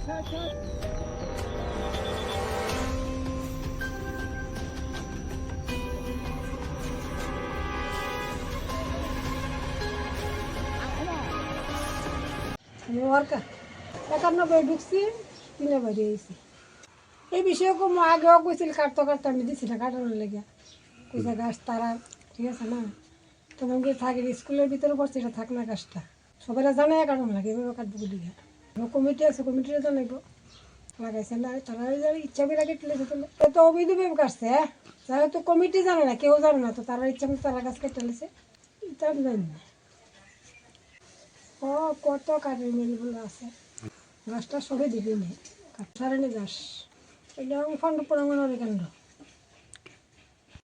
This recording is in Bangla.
আমি ওয়ার্কার 91 ঢুকছি 3 বাইরে আইছি। এই বিষয়ে কোনো আগেও কইছিল কাটতে আমি দিছি না কাটানোর লেগে কইসা গাছ তারা ঠিক আছে না তোমাকে থাকি স্কুলের ভিতরে পড়ছে এটা থাক না গাছটা সবাই জানে কাটানো লাগে এভাবে কাটবো দিকে কমিটি আছে কমিটিরে জানাইব লাগাইছে না তারা ইচ্ছা করে কেটেছে তো অভিযোগ কাটছে হ্যাঁ যারা তো কমিটি জানে না কেউ জানে না তো তারা ইচ্ছা মতো তারা গাছ কেটে লেছে এটা আমি জানি না। ও কত কাঠের মিলগুলো আছে গাছটা সবে দিবি নেই কাঠ সারেনি গাছ এটা ফান্ড পড়ানো কেন